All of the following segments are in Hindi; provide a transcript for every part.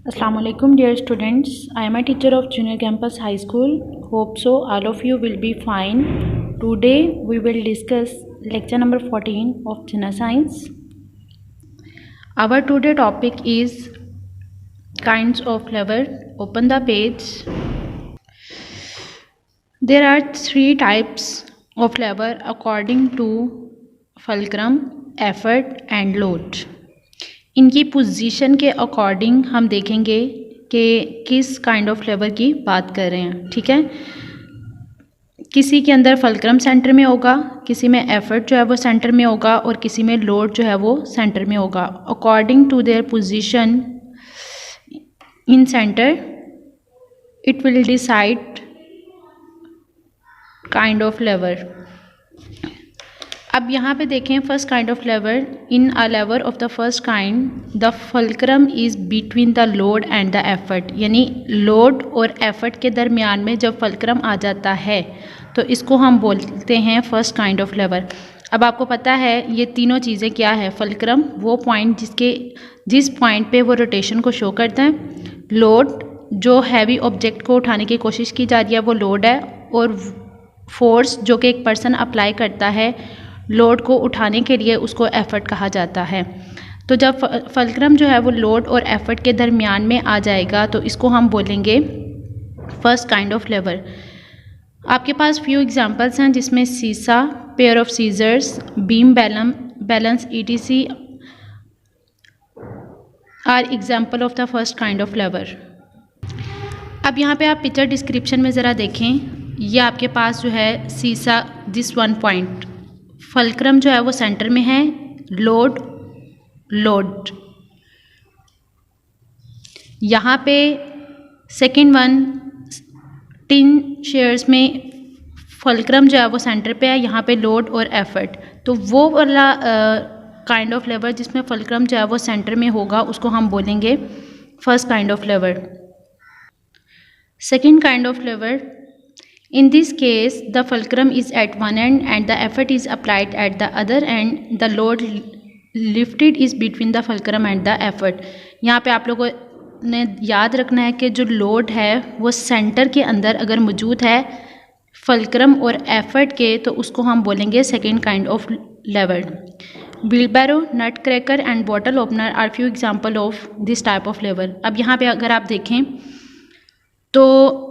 Assalamu alaikum dear students. I am a teacher of Junior Campus High School. Hope so all of you will be fine. Today we will discuss lecture number 14 of General Science. Our today topic is kinds of lever. Open the page. There are three types of lever according to fulcrum, effort and load. इनकी पोजीशन के अकॉर्डिंग हम देखेंगे कि किस काइंड ऑफ लेवर की बात कर रहे हैं। ठीक है, किसी के अंदर फलक्रम सेंटर में होगा, किसी में एफर्ट जो है वो सेंटर में होगा और किसी में लोड जो है वो सेंटर में होगा। According to their position in centre it will decide kind of lever. अब यहाँ पे देखें first kind of lever. In a lever of the first kind the fulcrum is between the load and the effort, यानी लोड और एफर्ट के दरमियान में जब फलक्रम आ जाता है तो इसको हम बोलते हैं फर्स्ट काइंड ऑफ लेवर। अब आपको पता है ये तीनों चीज़ें क्या है। फलक्रम वो पॉइंट जिस पॉइंट पे वो रोटेशन को शो करता है, लोड जो हैवी ऑब्जेक्ट को उठाने की कोशिश की जा रही है वो लोड है, और फोर्स जो कि एक पर्सन अप्लाई करता है लोड को उठाने के लिए उसको एफर्ट कहा जाता है। तो जब फलक्रम जो है वो लोड और एफर्ट के दरमियान में आ जाएगा तो इसको हम बोलेंगे फर्स्ट काइंड ऑफ लेवर। आपके पास फ्यू एग्जांपल्स हैं जिसमें seesaw, pair of scissors, beam balance ETC are example of the first kind of lever. अब यहाँ पे आप पिक्चर डिस्क्रिप्शन में ज़रा देखें। ये आपके पास जो है सीसा, दिस वन पॉइंट, फलक्रम जो है वो सेंटर में है, लोड यहाँ पे सेकंड वन टिन शेयर्स में फलक्रम जो है वो सेंटर पे है, यहाँ पे लोड और एफर्ट। तो वो वाला काइंड ऑफ लेवर जिसमें फलक्रम जो है वो सेंटर में होगा उसको हम बोलेंगे first kind of lever. Second kind of lever, in this case the fulcrum is at one end and the effort is applied at the other end. The load lifted is between the fulcrum and the effort. यहाँ पे आप लोगों ने याद रखना है कि जो लोड है वो सेंटर के अंदर अगर मौजूद है फलक्रम और एफर्ट के तो उसको हम बोलेंगे second kind of lever. Wheelbarrow, nut cracker and bottle opener are few example of this type of lever. अब यहाँ पे अगर आप देखें तो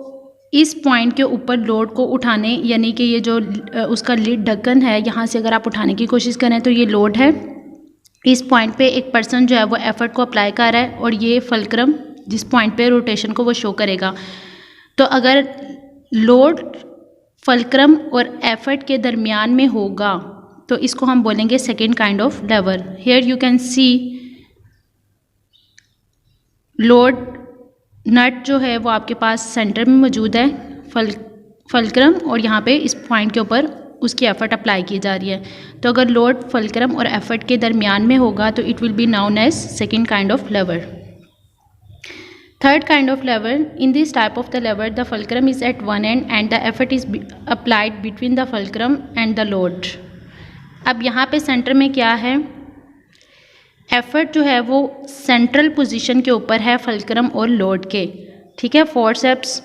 इस पॉइंट के ऊपर लोड को उठाने, यानी कि ये जो उसका लिड ढक्कन है यहाँ से अगर आप उठाने की कोशिश करें तो ये लोड है। इस पॉइंट पे एक पर्सन जो है वो एफर्ट को अप्लाई कर रहा है और ये फलक्रम जिस पॉइंट पे रोटेशन को वो शो करेगा। तो अगर लोड फलक्रम और एफर्ट के दरमियान में होगा तो इसको हम बोलेंगे second kind of lever. Here you can see load nut जो है वो आपके पास सेंटर में मौजूद है, फलक्रम और यहाँ पे इस पॉइंट के ऊपर उसकी एफर्ट अप्लाई की जा रही है। तो अगर लोड फलक्रम और एफर्ट के दरमियान में होगा तो it will be known as second kind of lever. Third kind of lever, in this type of the lever the fulcrum is at one end and the effort is applied between the fulcrum and the load. अब यहाँ पे सेंटर में क्या है, एफर्ट जो है वो सेंट्रल पोजीशन के ऊपर है फलक्रम और लोड के। ठीक है, forceps,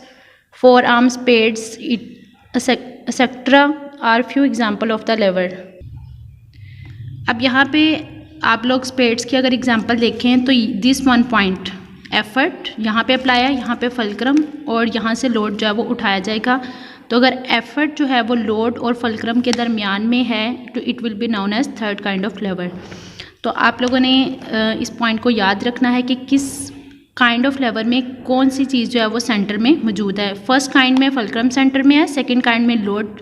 forearms, pads etcetera are few example of the lever. अब यहाँ पे आप लोग स्पेड्स की अगर एग्जाम्पल देखें तो दिस वन पॉइंट एफर्ट यहाँ पे अप्लाई है, यहाँ पे फलक्रम और यहाँ से लोड जो है वो उठाया जाएगा। तो अगर एफर्ट जो है वो लोड और फलक्रम के दरमियान में है तो it will be known as third kind of lever. तो आप लोगों ने इस पॉइंट को याद रखना है कि किस काइंड ऑफ लेवर में कौन सी चीज़ जो है वो सेंटर में मौजूद है। फर्स्ट काइंड में फलक्रम सेंटर में है, सेकंड काइंड में लोड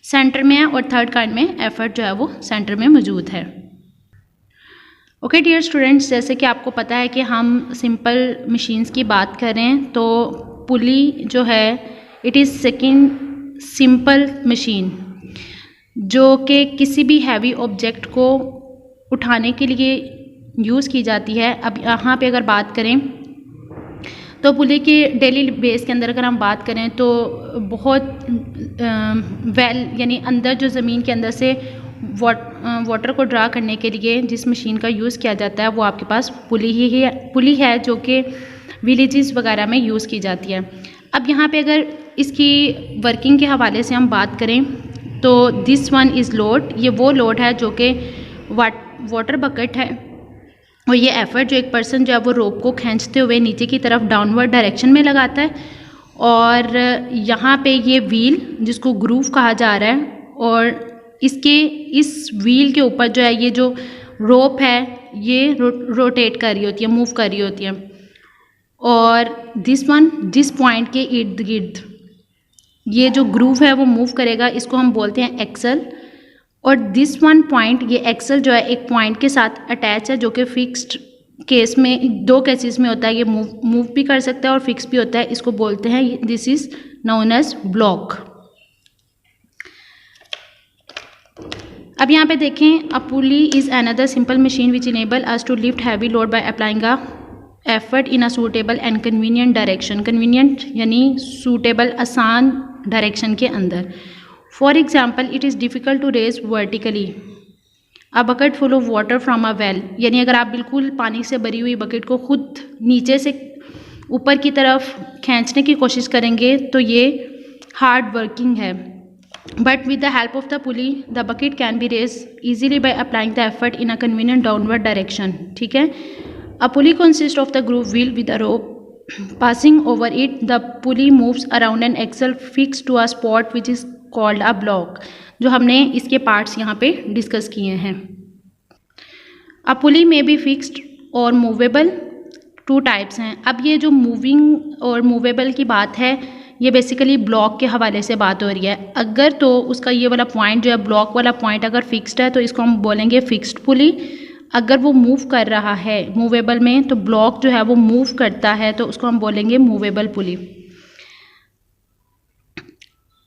सेंटर में है और थर्ड काइंड में एफर्ट जो है वो सेंटर में मौजूद है। ओके डियर स्टूडेंट्स, जैसे कि आपको पता है कि हम सिंपल मशीन्स की बात करें तो पुली जो है it is second simple machine जो कि किसी भी हैवी ऑब्जेक्ट को उठाने के लिए यूज़ की जाती है। अब यहाँ पे अगर बात करें तो पुली के डेली बेस के अंदर अगर हम बात करें तो बहुत यानी अंदर जो ज़मीन के अंदर से वाटर को ड्रा करने के लिए जिस मशीन का यूज़ किया जाता है वो आपके पास पुली है जो कि विलेजेस वगैरह में यूज़ की जाती है। अब यहाँ पे अगर इसकी वर्किंग के हवाले से हम बात करें तो दिस वन इज़ लोड, ये वो लोड है जो कि वाटर बकेट है, और ये एफर्ट जो एक पर्सन जो है वो रोप को खींचते हुए नीचे की तरफ डाउनवर्ड डायरेक्शन में लगाता है। और यहाँ पे ये व्हील जिसको ग्रूव कहा जा रहा है, और इस व्हील के ऊपर जो है ये जो रोप है ये रोटेट कर रही होती है, मूव कर रही होती है। और जिस पॉइंट के इर्द गिर्द ये जो ग्रूव है वो मूव करेगा, इसको हम बोलते हैं एक्सल। और दिस वन पॉइंट, ये एक्सल जो है एक पॉइंट के साथ अटैच है जो कि फिक्स्ड केस में, दो केसेस में होता है, ये मूव भी कर सकता है और फिक्स भी होता है। इसको बोलते हैं, this is known as block. अब यहाँ पे देखें, a pulley is another simple machine which enable us to lift heavy load by applying a effort in a suitable and convenient direction. Convenient यानी सूटेबल, आसान डायरेक्शन के अंदर। For example, it is difficult to raise vertically a bucket full of water from a well, यानी अगर आप बिल्कुल पानी से भरी हुई बकेट को खुद नीचे से ऊपर की तरफ खींचने की कोशिश करेंगे तो ये हार्ड वर्किंग है। But with the help of the pulley the bucket can be raise easily by applying the effort in a convenient downward direction. ठीक है। A pulley consist of the groove wheel with a rope passing over it. The pulley moves around an axle fixed to a spot which is called a block, जो हमने इसके पार्ट्स यहाँ पे डिस्कस किए हैं। A pulley may be fixed और movable, टू टाइप्स हैं। अब ये जो मूविंग और मूवेबल की बात है ये बेसिकली ब्लॉक के हवाले से बात हो रही है। अगर तो उसका ये वाला पॉइंट जो है, ब्लॉक वाला पॉइंट अगर फिक्स्ड है तो इसको हम बोलेंगे फिक्स्ड पुली। अगर वो मूव कर रहा है मूवेबल में, तो ब्लॉक जो है वो मूव करता है तो उसको हम बोलेंगे मूवेबल पुली।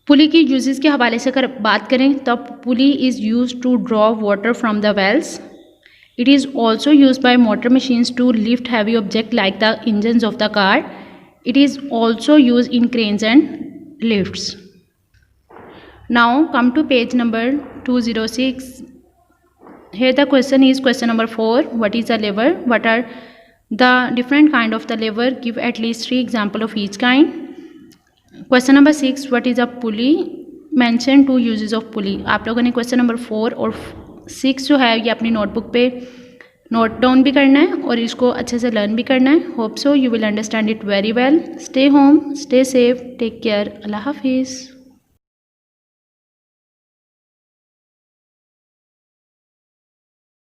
पुली की यूजेस के हवाले से अगर बात करें तो pulley is used to draw water from the wells. It is also used by motor machines to lift heavy object like the engines of the car. It is also used in cranes and lifts. Now come to page number 206. Here the question is question number 4. What is a lever? What are the different kind of the lever? Give at least 3 example of each kind. Question number 6. What is a pulley? Mention 2 uses of pulley. आप लोगों ने question number 4 और 6 जो है ये अपनी नोटबुक पे नोट डाउन भी करना है और इसको अच्छे से लर्न भी करना है। Hope so you will understand it very well. Stay home, stay safe, take care. अल्लाह हाफिज़।